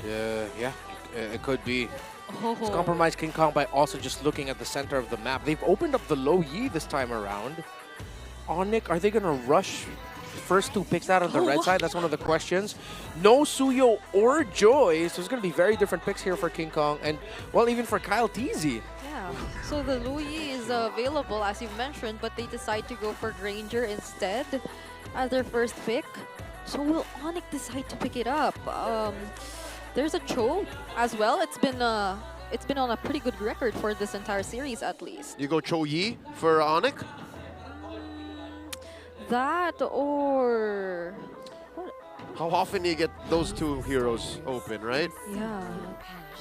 Yeah, it could be. Oh. It's compromised King Kong by also just looking at the center of the map. They've opened up the low Yi this time around. Onik, are they going to rush first two picks out on the red side? That's one of the questions. No Suyo or Joy, so it's going to be very different picks here for King Kong and, well, even for Kyle Teasy. Yeah, so the Louis is available, as you mentioned, but they decide to go for Granger instead as their first pick. So will Onik decide to pick it up? There's a Cho as well. It's been on a pretty good record for this entire series, at least. You go Cho Yi for Onik? That or How often do you get those two heroes open, right? yeah.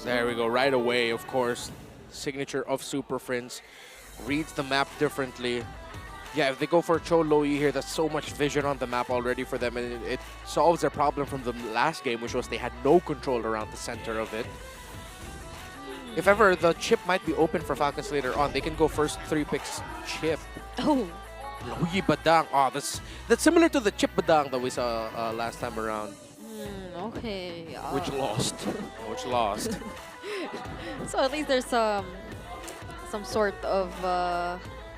There we go, right away, of course. Signature of Super Prince. Reads the map differently. Yeah, if they go for Cho Loi here, that's so much vision on the map already for them, and it solves their problem from the last game, which was they had no control around the center of it. If ever the chip might be open for Falcons later on, they can go first 3 picks chip. Oh, Loi Badang. Oh, that's similar to the chip Badang that we saw last time around. okay. Which lost. Which lost. So at least there's some sort of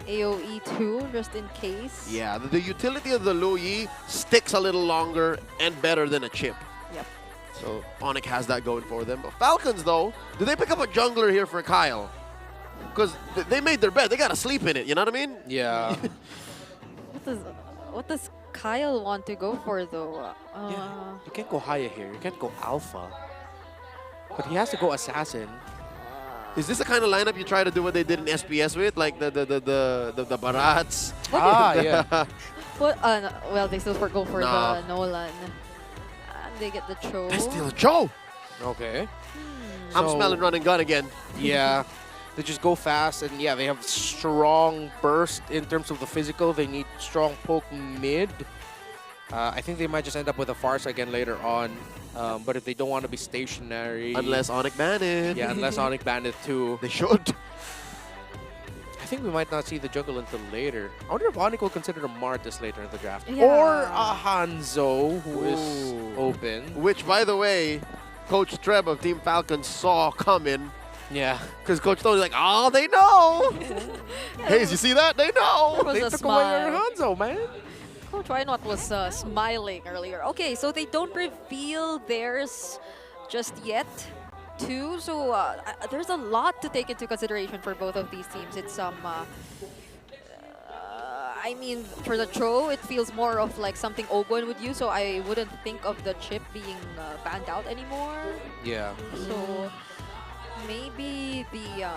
AoE too, just in case. Yeah, the utility of the Lu Yi sticks a little longer and better than a chip. Yep. So Onik has that going for them. But Falcons, though, do they pick up a jungler here for Kyle? Because they made their bed. They got to sleep in it, you know what I mean? Yeah. What does Kyle want to go for though? Yeah. You can't go higher here. You can't go alpha. But he has to go assassin. Is this the kind of lineup you try to do what they did in SPS with, like the Barats? Yeah. What? No, well, they still go for Nah. the Nolan, and they get the Cho. That's still a Joe. Okay. I'm So- smelling run and gun again. Yeah. They just go fast, and yeah, they have strong burst in terms of the physical. They need strong poke mid. I think they might just end up with a Farce again later on. But if they don't want to be stationary... Unless Onik ban it. Yeah, unless Onik banned it too. They should. I think we might not see the jungle until later. I wonder if Onik will consider a Martis later in the draft. Yeah. Or a Hanzo, who is Ooh. open. Which, by the way, Coach Treb of Team Falcons saw coming. Yeah. Because Coach Tony's like, oh, they know. Hey, you see that? They know. Was They a took away your smile. Hanzo, man. Coach Reinhardt was smiling earlier. Okay, so they don't reveal theirs just yet, too. So there's a lot to take into consideration for both of these teams. It's I mean, for the Cho, it feels more of like something Ogon would use. So I wouldn't think of the chip being banned out anymore. Yeah. So maybe the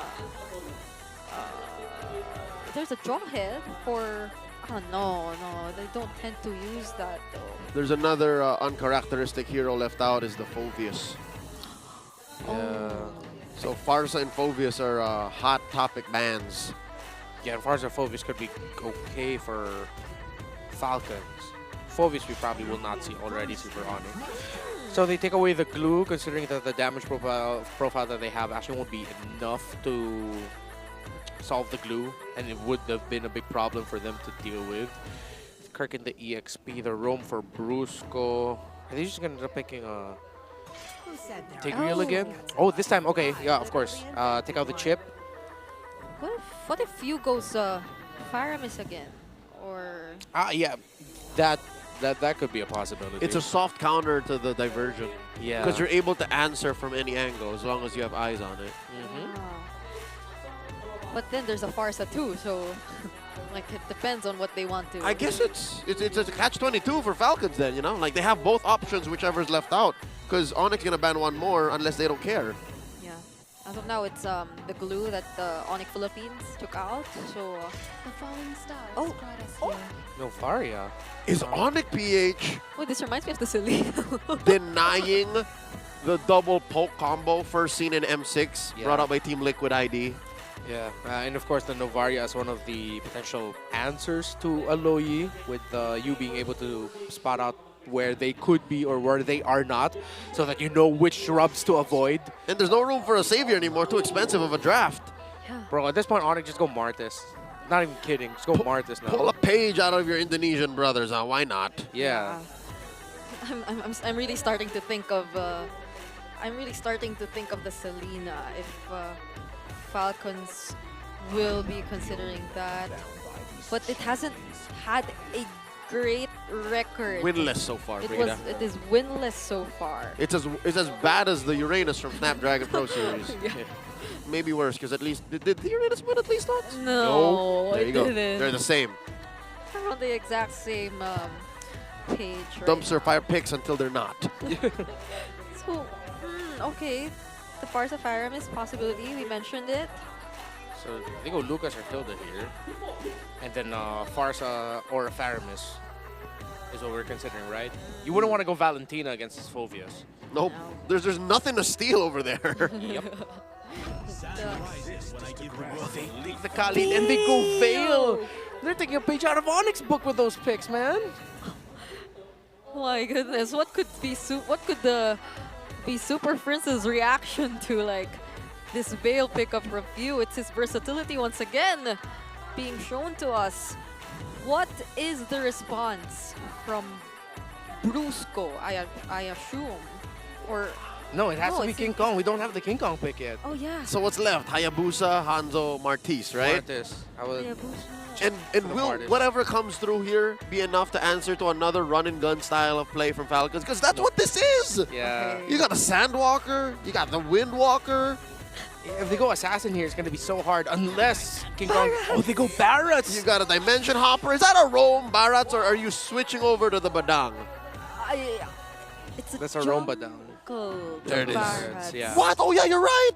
there's a Jawhead for. Oh, no, they don't tend to use that though. There's another uncharacteristic hero left out is the Phoveus. Yeah. So Farsa and Phoveus are hot topic bans. Yeah, and Farza Phoveus could be okay for Falcons. Phoveus we probably will not see already super Onik. So they take away the glue, considering that the damage profile that they have actually won't be enough to solve the glue, and it would have been a big problem for them to deal with. Kirk in the EXP, the roam for Brusco. Are they just gonna end up picking a Tigreal again? Oh, this time, okay, yeah, of course. Take out the chip. What if Few goes Faramis again? Or Yeah, that could be a possibility. It's a soft counter to the diversion. Yeah. Because you're able to answer from any angle as long as you have eyes on it. But then there's a Farsa too, so like it depends on what they want to. I guess it's a catch-22 for Falcons then, you know? Like they have both options, whichever's left out. Because Onik's gonna ban one more unless they don't care. Yeah. As of now, it's the glue that the ONIC Philippines took out. So. The falling stars Oh. brought us Oh. here. No, Varia. Is Onik PH Wait, this reminds me of the Silly. denying the double poke combo first seen in M6 Yeah. brought out by Team Liquid ID? Yeah, and of course the Novaria is one of the potential answers to Aloy, with you being able to spot out where they could be or where they are not, so that you know which shrubs to avoid. And there's no room for a savior anymore, too expensive of a draft. Yeah. Bro, at this point, Onik, just go Martis. Not even kidding, just go Martis now. Pull a page out of your Indonesian brothers, huh? Why not? Yeah. I'm really starting to think of I'm really starting to think of the Selena if Falcons will be considering that. But it hasn't had a great record. Winless so far, Brigida. It is winless so far. It's as bad as the Uranus from Snapdragon Pro Series. Yeah. Maybe worse, because at least did the Uranus win at least once? No, There it you go. didn't. They're the same. They're on the exact same page, right? Dumpster fire picks until they're not. So, okay, the Farsa Firearm is a possibility. We mentioned it. So they go Lucas or Tilda here. And then Farsa or Faramis is what we're considering, right? You wouldn't want to go Valentina against this Phovius. Nope. No. There's nothing to steal over there. Yep. The- The Kali, and they go Veil. They're taking a page out of Onik's book with those picks, man. My goodness, what could be be Super Prince's reaction to like this Veil pickup from Few? It's his versatility once again being shown to us. What is the response from Brusco? I assume, or No, it has No, to be it's King Kong. We don't have the King Kong pick yet. oh yeah, So what's left? Hayabusa, Hanzo, Martis, right? Martis. I would. Hayabusa. And the will hardest. whatever comes through here be enough to answer to another run and gun style of play from Falcons? Because that's what this is. Yeah. Okay. You got a Sandwalker, you got the Windwalker. If they go Assassin here, it's going to be so hard. Unless King Kong. Oh, they go Barretts. You got a Dimension Hopper. Is that a Rome Barats or are you switching over to the Badang? It's a That's a Romba down. jungle There it is. Barrett. Yeah. What? Oh yeah, you're right.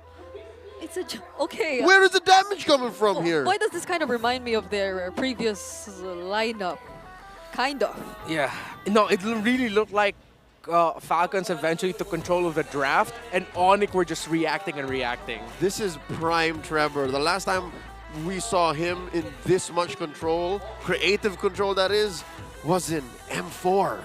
It's a okay. Where is the damage coming from here? Why does this kind of remind me of their previous lineup? Kind of. Yeah. No, it really looked like Falcons eventually took control of the draft, and Onik were just reacting and reacting. This is prime Trevor. The last time we saw him in this much control, creative control that is, was in M4.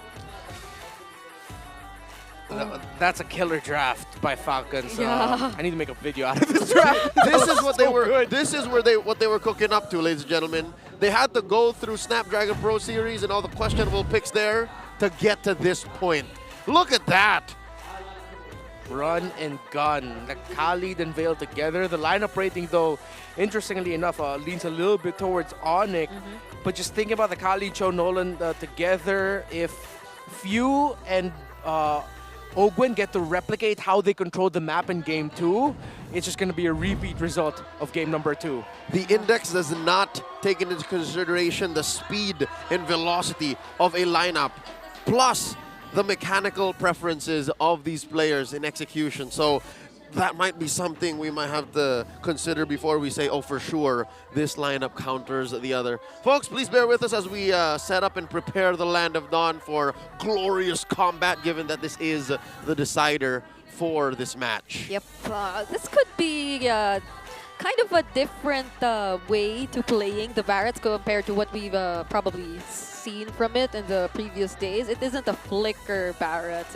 That's a killer draft by Falcons. Yeah. I need to make a video out of this draft. This is what they So were. good. This is what they were cooking up to, ladies and gentlemen. They had to go through Snapdragon Pro Series and all the questionable picks there to get to this point. Look at that. Run and gun. The Khalid and Veil together. The lineup rating, though, interestingly enough, leans a little bit towards Onik. But just thinking about the Khalid, Cho, Nolan together, if Few and Ogwen get to replicate how they control the map in Game 2, it's just going to be a repeat result of Game number 2. The index does not take into consideration the speed and velocity of a lineup, plus the mechanical preferences of these players in execution. So that might be something we might have to consider before we say, oh, for sure, this lineup counters the other. Folks, please bear with us as we set up and prepare the Land of Dawn for glorious combat, given that this is the decider for this match. Yep. This could be kind of a different way to playing the Barretts compared to what we've probably seen from it in the previous days. It isn't a flicker Barretts.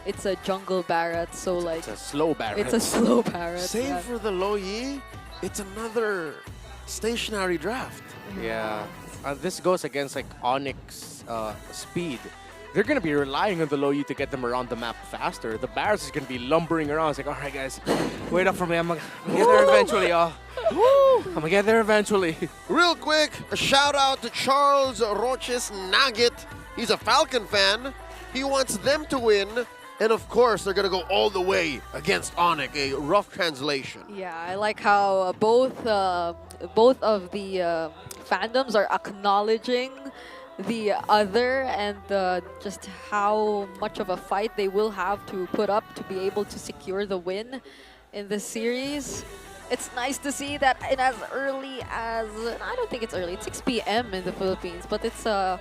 It's a jungle Barretts. So like It's a slow Barret. it's a slow Barretts. Save yeah. for the Lo Yi, it's another stationary draft. Yeah. This goes against like Onik's speed. They're going to be relying on the Loyi to get them around the map faster. The Barretts is going to be lumbering around. It's like, all right, guys, wait up for me. I'm going to get there eventually. I'm going to get there eventually. Real quick, a shout out to Charles Roches Nugget. He's a Falcon fan. He wants them to win. And of course, they're going to go all the way against Onik, a rough translation. Yeah, I like how both of the fandoms are acknowledging the other and just how much of a fight they will have to put up to be able to secure the win in this series. It's nice to see that in as early as, I don't think it's early, it's 6 p.m. in the Philippines, but it's a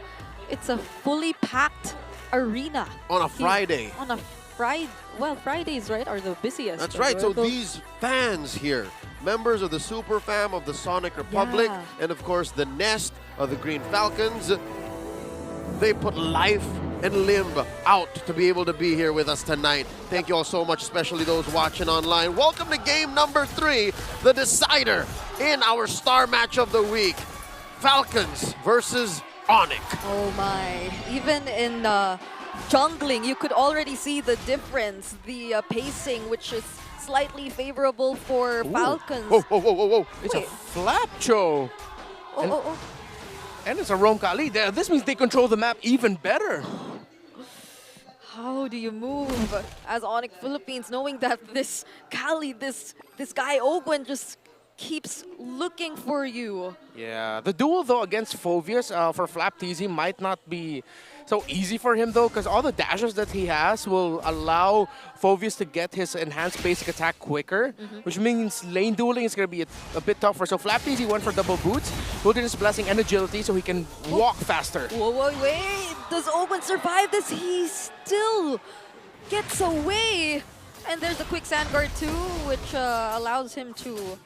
fully packed arena. On a here. Friday. On a Friday. Well, Fridays, right, are the busiest. That's right. So Those- these fans here, members of the Super Fam of the Sonic Republic, Yeah. and of course the Nest of the Green Falcons, they put life and limb out to be able to be here with us tonight. Thank you all so much, especially those watching online. Welcome to game number 3, the decider in our star match of the week. Falcons versus Onik. Oh my. Even in jungling, you could already see the difference, the pacing, which is slightly favorable for Falcons. Whoa, whoa, whoa, whoa, whoa. It's Wait. a Flapcho. Oh. And it's a Roam Kali. This means they control the map even better. How do you move as ONIC Philippines, knowing that this Kali, this guy Ogwen just keeps looking for you? Yeah, the duel though against Phoveus for Flapteezy might not be so easy for him though, because all the dashes that he has will allow Phoveus to get his enhanced basic attack quicker, which means lane dueling is going to be a bit tougher. So Flapteezy went for double boots, Wilderness Blessing and agility so he can walk faster. Whoa, wait! Does Ogwen survive this? He still gets away! And there's a quick sand guard too, which allows him to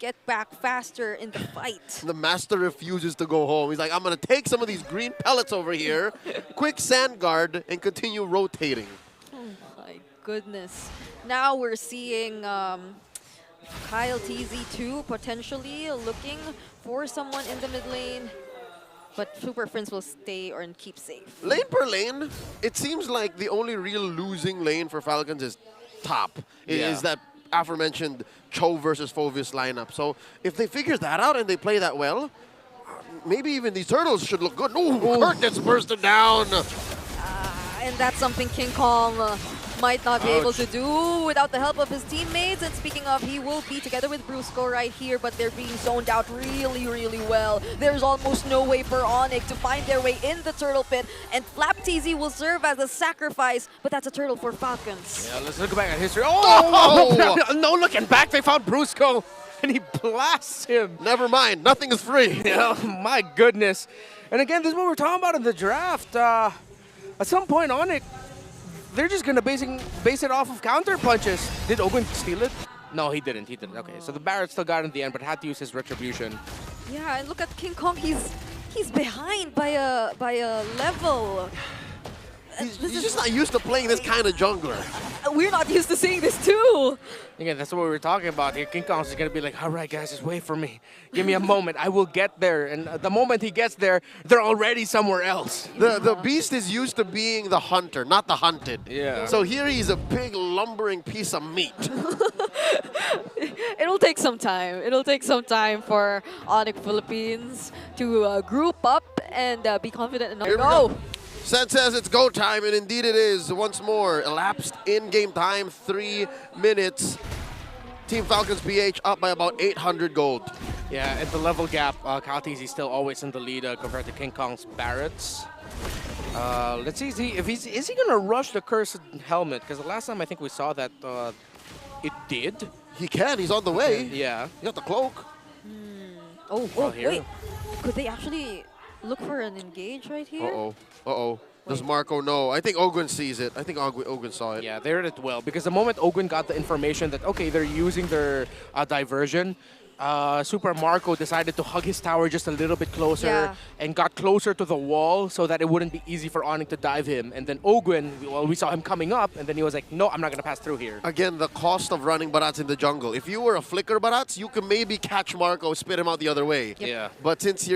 get back faster in the fight. The master refuses to go home. He's like, I'm going to take some of these green pellets over here, quick sand guard, and continue rotating. Oh my goodness. Now we're seeing Kyle TZ too, potentially looking for someone in the mid lane. But Super Friends will stay or keep safe. Lane per lane, it seems like the only real losing lane for Falcons is top. Is that aforementioned Cho versus Phoveus lineup. So if they figure that out and they play that well, maybe even these turtles should look good. Ooh, Kurt gets bursted down. And that's something King Kong might not be able to do without the help of his teammates. And speaking of, he will be together with Brusco right here, but they're being zoned out really, really well. There's almost no way for ONIC to find their way in the turtle pit, and Flapteezy will serve as a sacrifice, but that's a turtle for Falcons. Yeah, let's look back at history. Oh! No looking back, they found Brusco, and he blasts him. Never mind, nothing is free. Oh my goodness. And again, this is what we're talking about in the draft. At some point, ONIC, they're just going to base it off of counter punches. Did Ogwen steal it? No, he didn't. Okay, so the Barrett still got it in the end, but had to use his retribution. Yeah, and look at King Kong. He's behind by a level. He's just not used to playing this kind of jungler. We're not used to seeing this too. Again, that's what we were talking about here. King Kong's is going to be like, all right, guys, just wait for me. Give me a moment. I will get there. And the moment he gets there, they're already somewhere else. The beast is used to being the hunter, not the hunted. Yeah. So here he's a big lumbering piece of meat. It'll take some time. It'll take some time for ONIC Philippines to group up and be confident enough. Here we go. Sen says it's go time, and indeed it is. Once more, elapsed in-game time, 3 minutes. Team Falcons PH up by about 800 gold. Yeah, at the level gap, Kyle TZ is still always in the lead compared to King Kong's Barretts. Let's see, is he gonna rush the cursed helmet? Because the last time I think we saw that it did. He can, he's on the way. Yeah. He got the cloak. Wait. Could they actually look for an engage right here? Does Marco know? I think Ogwen sees it. I think Ogwen saw it. Yeah, they read it well. Because the moment Ogwen got the information that, okay, they're using their diversion, Super Marco decided to hug his tower just a little bit closer and got closer to the wall so that it wouldn't be easy for ONIC to dive him. And then Ogwen, well, we saw him coming up, and then he was like, no, I'm not going to pass through here. Again, the cost of running Barats in the jungle. If you were a flicker Barats, you can maybe catch Marco, spit him out the other way. Yep. Yeah. But since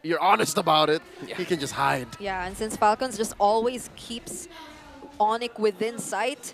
you're honest about it, he can just hide. Yeah, and since Falcons just always keeps ONIC within sight,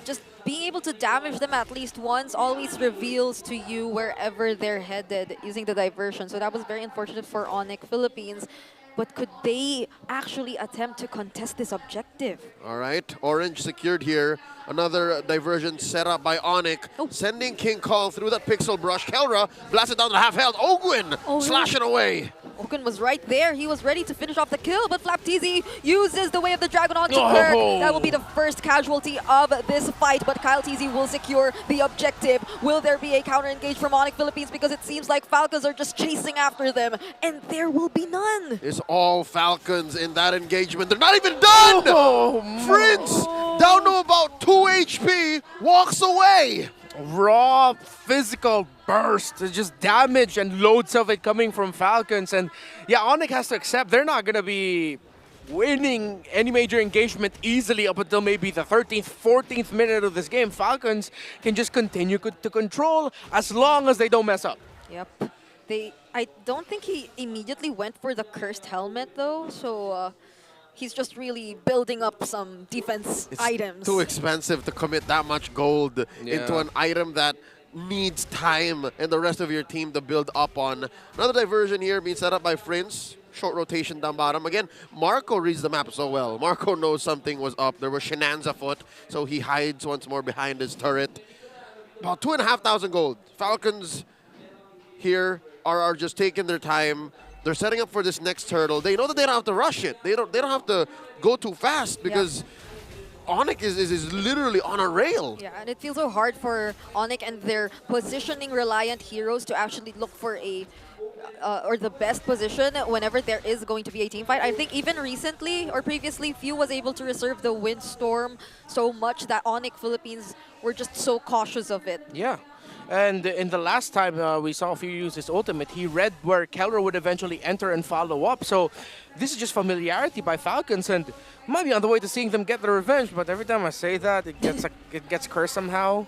just being able to damage them at least once always reveals to you wherever they're headed using the diversion. So that was very unfortunate for ONIC Philippines. But could they actually attempt to contest this objective? All right, Orange secured here. Another diversion set up by ONIC, sending King Kong through that pixel brush. Kelra blasted down to half health. Ogwen slashing away. Ogwen was right there. He was ready to finish off the kill, but Flapteezy uses the Way of the Dragon onto Kirk. That will be the first casualty of this fight, but Kyle TZ will secure the objective. Will there be a counter engage from ONIC Philippines? Because it seems like Falcons are just chasing after them, and there will be none. It's all Falcons in that engagement. They're not even done! Prince, down to about 2 HP, walks away. Raw physical burst. It's just damage and loads of it coming from Falcons. And yeah, ONIC has to accept they're not going to be winning any major engagement easily up until maybe the 13th, 14th minute of this game. Falcons can just continue to control as long as they don't mess up. Yep. I don't think he immediately went for the cursed helmet though, so he's just really building up some defense It's items. too expensive to commit that much gold into an item that needs time and the rest of your team to build up on. Another diversion here being set up by Prince. Short rotation down bottom. Again, Marco reads the map so well. Marco knows something was up. There was shenanigans afoot, so he hides once more behind his turret. About 2,500 gold. Falcons here are just taking their time. They're setting up for this next turtle. They know that they don't have to rush it. They don't have to go too fast because Onik is literally on a rail. Yeah, and it feels so hard for Onik and their positioning reliant heroes to actually look for a or the best position whenever there is going to be a team fight. I think even recently or previously, Few was able to reserve the Windstorm so much that Onik Philippines were just so cautious of it. Yeah. And in the last time we saw Few use his ultimate, he read where Keller would eventually enter and follow up. So this is just familiarity by Falcons, and might be on the way to seeing them get their revenge. But every time I say that, it gets cursed somehow.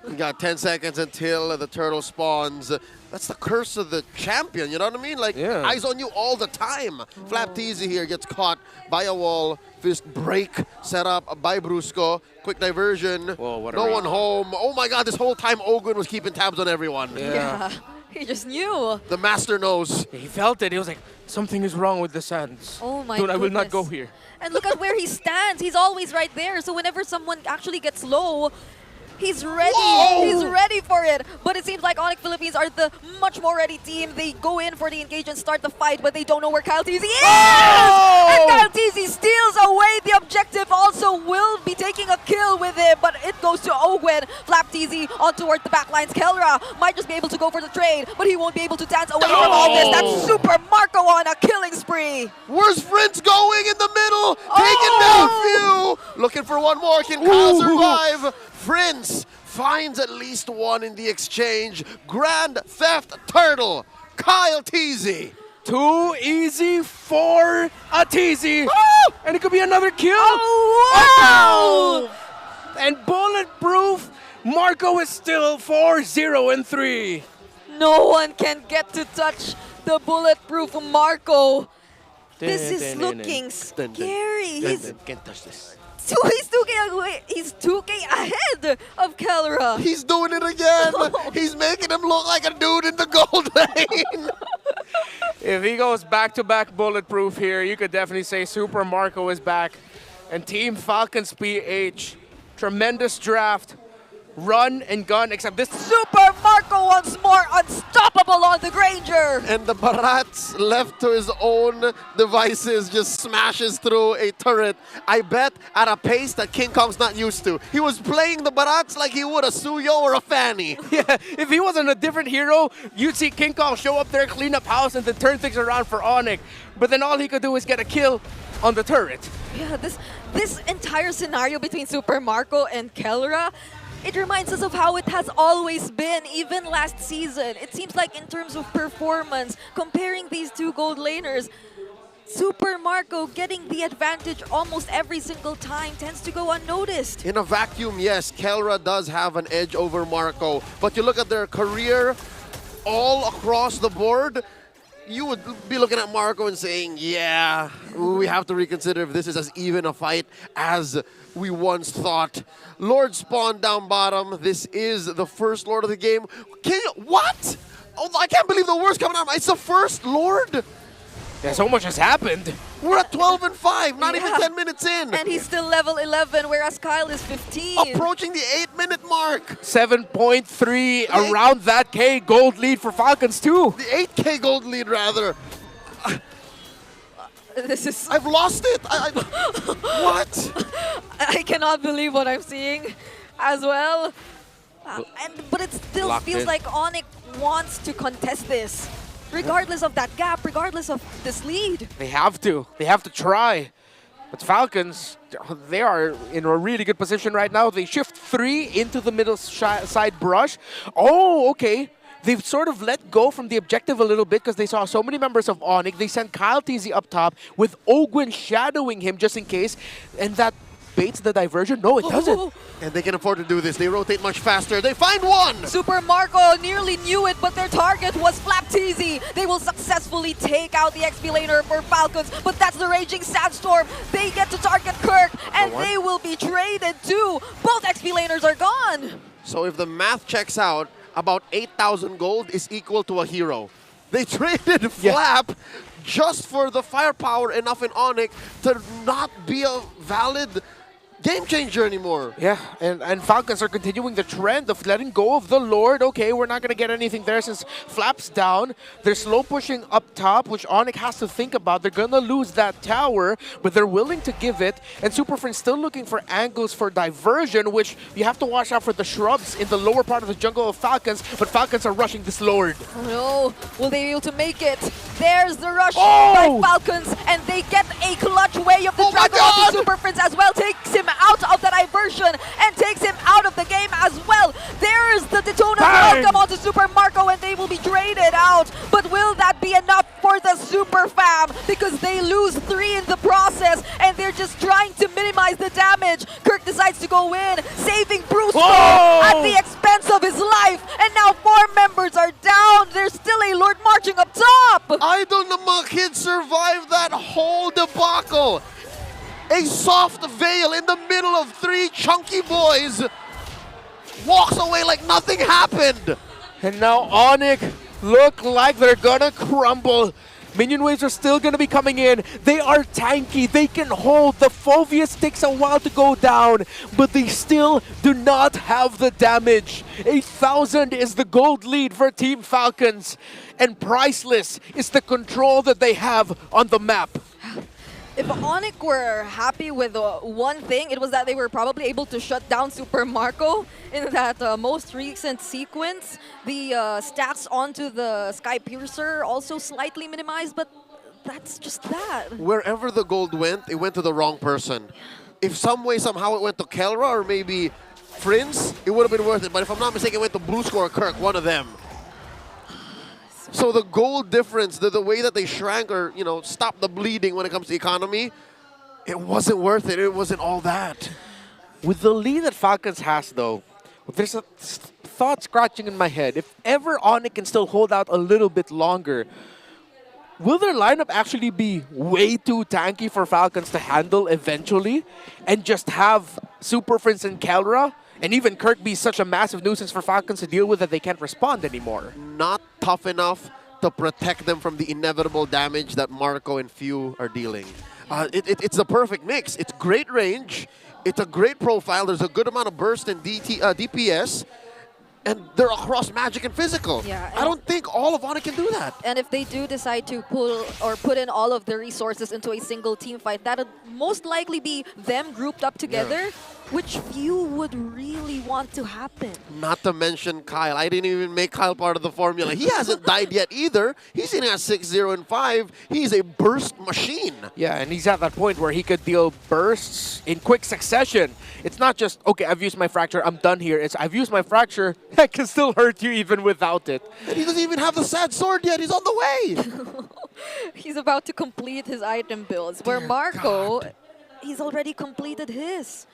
We got 10 seconds until the turtle spawns. That's the curse of the champion, you know what I mean? Like, eyes on you all the time. Flap Teasy here gets caught by a wall. Fist break set up by Brusco. Quick diversion. Whoa, what a no read. one home. Oh my god, this whole time Ogun was keeping tabs on everyone. Yeah, he just knew. The master knows. He felt it. He was like, something is wrong with the sands. Oh my Dude, I will not goodness. go here. And look at where he stands. He's always right there. So whenever someone actually gets low, he's ready. Whoa! He's ready for it. But it seems like ONIC Philippines are the much more ready team. They go in for the engage and start the fight, but they don't know where Kyle Teasy is! And Kyle Teasy steals away the objective. Also will be taking a kill with it, but it goes to Owen. Flap Teasy on toward the backlines. Kelra might just be able to go for the trade, but he won't be able to dance away from all this. That's Super Marco on a killing spree. Where's Prince going in the middle? Taking down Few. Looking for one more. Can Kyle survive? Prince finds at least one in the exchange. Grand Theft Turtle, Kyle Teasy. Too easy for a Teasy. And it could be another kill. Oh, wow! And bulletproof, Marco is still 4-0-3. No one can get to touch the bulletproof Marco. This is looking scary. Can't touch this. He's 2K ahead of Kelra. He's doing it again. He's making him look like a dude in the gold lane. If he goes back-to-back bulletproof here, you could definitely say Super Marco is back. And Team Falcons PH, tremendous draft. Run and gun, except this Super Marco once more unstoppable on the Granger. And the Barats, left to his own devices, just smashes through a turret. I bet at a pace that King Kong's not used to. He was playing the Barats like he would a Suyo or a Fanny. Yeah, if he wasn't a different hero, you'd see King Kong show up there, clean up house, and then turn things around for Onik. But then all he could do is get a kill on the turret. Yeah, this entire scenario between Super Marco and Kelra, it reminds us of how it has always been, even last season. It seems like in terms of performance, comparing these two gold laners, Super Marco getting the advantage almost every single time tends to go unnoticed. In a vacuum, yes, Kelra does have an edge over Marco. But you look at their career all across the board, you would be looking at Marco and saying, yeah, we have to reconsider if this is as even a fight as we once thought. Lord spawned down bottom. This is the first Lord of the game. What? Oh, I can't believe the word's coming out. It's the first Lord. Yeah, so much has happened. We're at 12 and 5, not even 10 minutes in. And he's still level 11, whereas Kyle is 15. Approaching the 8-minute mark. 7.3, around that K gold lead for Falcons too. The 8K gold lead, rather. This is... I've lost it. What? I cannot believe what I'm seeing as well. But it still Locked feels in. like Onik wants to contest this. Regardless of that gap, regardless of this lead. They have to. They have to try. But Falcons, they are in a really good position right now. They shift 3 into the middle side brush. Oh, okay. They've sort of let go from the objective a little bit because they saw so many members of Onik. They sent Kyle Teasy up top with Ogwin shadowing him just in case. And that baits the diversion? No, it doesn't. Oh, And they can afford to do this. They rotate much faster. They find one! Super Marco nearly knew it, but their target was Flapteasy. They will successfully take out the XP laner for Falcons, but that's the Raging Sandstorm. They get to target Kirk, and they will be traded too. Both XP laners are gone. So if the math checks out, about 8,000 gold is equal to a hero. They traded Flap just for the firepower enough in Onik to not be a valid game changer anymore. Yeah, and Falcons are continuing the trend of letting go of the Lord. Okay, we're not going to get anything there since Flap's down. They're slow pushing up top, which Onik has to think about. They're going to lose that tower, but they're willing to give it. And Superfriend's still looking for angles for diversion, which you have to watch out for the shrubs in the lower part of the jungle of Falcons, but Falcons are rushing this Lord. Oh no, will they be able to make it? There's the rush by Falcons, and they get a clutch way of the Dragon onto Superfriends as well. Takes him out of the diversion and takes him out of the game as well. There's the Detona welcome onto Super Marco, and they will be traded out. But will that be enough for the Super Fam? Because they lose 3 in the process, and they're just trying to minimize the damage. Kirk decides to go in, saving Bruce at the expense of his life. And now 4 members are down. There's still a Lord marching up top. Idol Namang Kid survived that whole debacle. A soft veil in the middle of 3 chunky boys. Walks away like nothing happened. And now Onik look like they're gonna crumble. Minion waves are still gonna be coming in. They are tanky, they can hold. The Phoveus takes a while to go down, but they still do not have the damage. 8,000 is the gold lead for Team Falcons, and priceless is the control that they have on the map. If Onik were happy with one thing, it was that they were probably able to shut down Super Marco in that most recent sequence. The stats onto the Sky Piercer also slightly minimized, but that's just that. Wherever the gold went, it went to the wrong person. If some way, somehow it went to Kelra or maybe Prince, it would have been worth it. But if I'm not mistaken, it went to Blue Score or Kirk, one of them. So the goal difference, the way that they shrank or, you know, stopped the bleeding when it comes to economy, it wasn't worth it. It wasn't all that. With the lead that Falcons has, though, there's a thought scratching in my head. If ever Onik can still hold out a little bit longer, will their lineup actually be way too tanky for Falcons to handle eventually and just have Super Prince and Kelra and even Kirk be such a massive nuisance for Falcons to deal with that they can't respond anymore? Not tough enough to protect them from the inevitable damage that Marco and Few are dealing. It's the perfect mix. It's great range. It's a great profile. There's a good amount of burst and DPS. And they're across magic and physical. Yeah, and I don't think all of Onik can do that. And if they do decide to pull or put in all of the resources into a single team fight, that'll most likely be them grouped up together, which few would really want to happen. Not to mention Kyle. I didn't even make Kyle part of the formula. He hasn't died yet either. He's sitting at 6-0 and 5. He's a burst machine. Yeah, and he's at that point where he could deal bursts in quick succession. It's not just, okay, I've used my fracture, I'm done here. It's, I've used my fracture, I can still hurt you even without it. And he doesn't even have the sad sword yet. He's on the way. He's about to complete his item builds, where Marco, he's already completed his.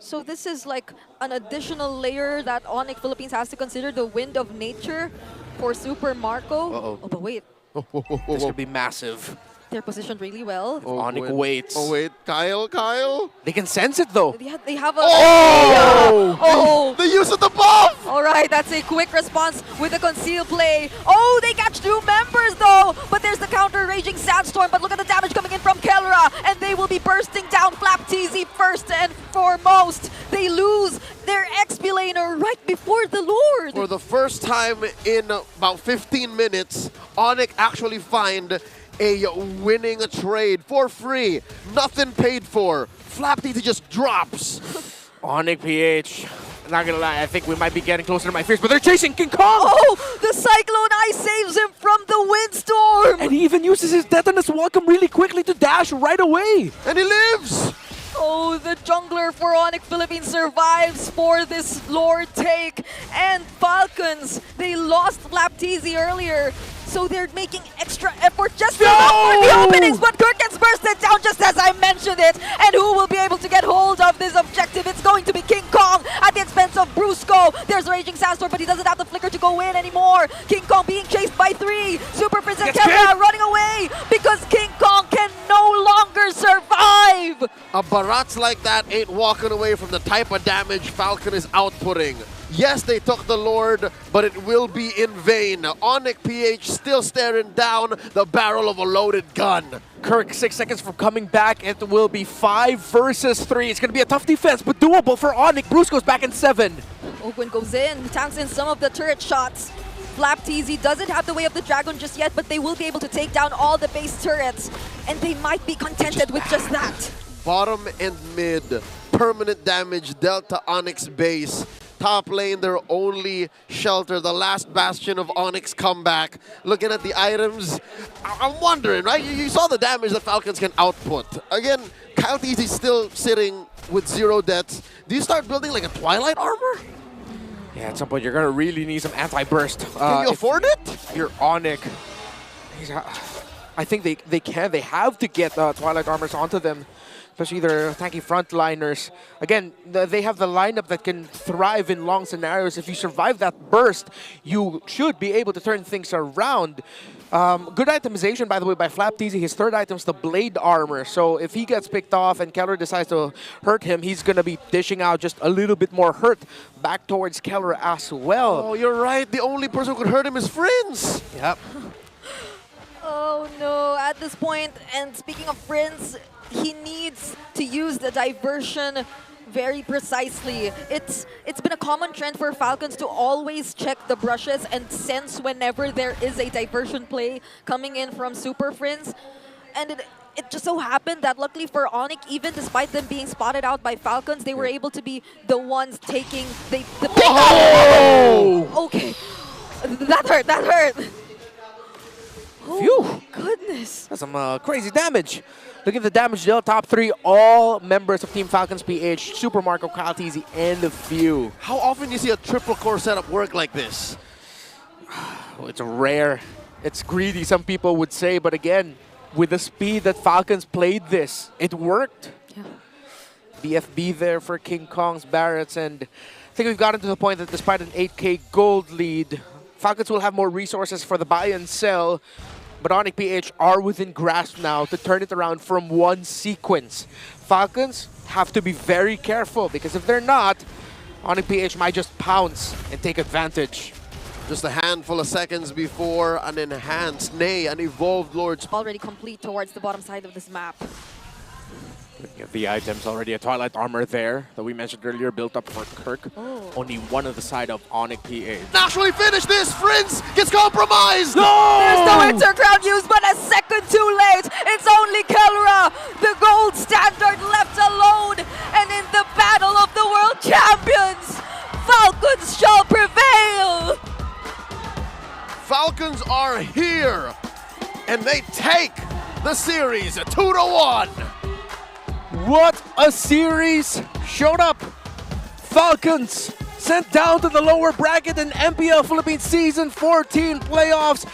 So this is like an additional layer that ONIC Philippines has to consider, the wind of nature for Super Marco. Oh, but wait. This could be massive. They're positioned really well. ONIC waits. Oh, wait. Kyle. They can sense it, though. They have a... Oh! The use of the buff! All right, that's a quick response with the conceal play. Oh, they catch 2 members, though. But there's the counter Raging Sandstorm. But look at the damage coming in from Kelra. And they will be bursting down Flapteasy first and foremost. They lose their XP laner right before the Lord. For the first time in about 15 minutes, ONIC actually find a winning trade for free. Nothing paid for. Flapteasy just drops. ONIC PH. Not gonna lie, I think we might be getting closer to my fears, but they're chasing King Kong! Oh, the Cyclone Eye saves him from the windstorm! And he even uses his Detonus Welcome really quickly to dash right away! And he lives! Oh, the jungler for ONIC Philippines survives for this Lord take. And Falcons, they lost Flapteasy earlier. So they're making extra effort just to look for the openings, but Kirk gets bursted down just as I mentioned it. And who will be able to get hold of this objective? It's going to be King Kong at the expense of Brusco. There's Raging Sandstorm, but he doesn't have the flicker to go in anymore. King Kong being chased by 3. Super Prince and Kevra running away because King Kong can no longer survive. A Barats like that ain't walking away from the type of damage Falcon is outputting. Yes, they took the Lord, but it will be in vain. ONIC PH still staring down the barrel of a loaded gun. Kirk 6 seconds from coming back. It will be 5 versus 3. It's going to be a tough defense, but doable for Onik. Bruce goes back in 7. Ogwin goes in, tanks in some of the turret shots. Flap TZ doesn't have the way of the dragon just yet, but they will be able to take down all the base turrets, and they might be contented with just that. Bottom and mid, permanent damage dealt to Onyx base. Top lane, their only shelter, the last bastion of Onyx comeback. Looking at the items, I'm wondering, right? You saw the damage that Falcons can output. Again, Kyle TZ still sitting with 0 deaths. Do you start building like a Twilight armor? Yeah, at some point you're going to really need some anti-burst. Can you afford it? You're Onik. I think they can. They have to get Twilight armors onto them. Especially their tanky frontliners. Again, they have the lineup that can thrive in long scenarios. If you survive that burst, you should be able to turn things around. Good itemization, by the way, by Flap TZ. His third item is the blade armor. So if he gets picked off and Keller decides to hurt him, he's going to be dishing out just a little bit more hurt back towards Keller as well. Oh, you're right. The only person who could hurt him is Friends. Yep. Oh no, at this point, and speaking of Friends, he needs to use the diversion very precisely. It's been a common trend for Falcons to always check the brushes and sense whenever there is a diversion play coming in from Super Friends. And it just so happened that luckily for ONIC, even despite them being spotted out by Falcons, they were able to be the ones taking the pick. Oh! Okay, that hurt. Oh, Phew. goodness. That's some crazy damage. Look at the damage dealt. Top 3, all members of Team Falcons PH, Super Marco, Kyle TZ, and the few. How often do you see a triple core setup work like this? It's rare. It's greedy, some people would say. But again, with the speed that Falcons played this, it worked. Yeah. BFB there for King Kong's Barretts. And I think we've gotten to the point that despite an 8K gold lead, Falcons will have more resources for the buy and sell. But ONIC PH are within grasp now to turn it around from one sequence. Falcons have to be very careful because if they're not, ONIC PH might just pounce and take advantage. Just a handful of seconds before an enhanced, nay, an evolved Lord's Already complete towards the bottom side of this map. Looking at the items, already a Twilight armor there that we mentioned earlier, built up for Kirk. Oh. Only one on the side of ONIC PH. Naturally finish this! Friends gets compromised! No! There's no Winter Crown used, but a second too late. It's only Kelra, the gold standard, left alone. And in the battle of the world champions, Falcons shall prevail. Falcons are here, and they take the series 2-1. What a series showed up. Falcons sent down to the lower bracket in MPL Philippines Season 14 playoffs.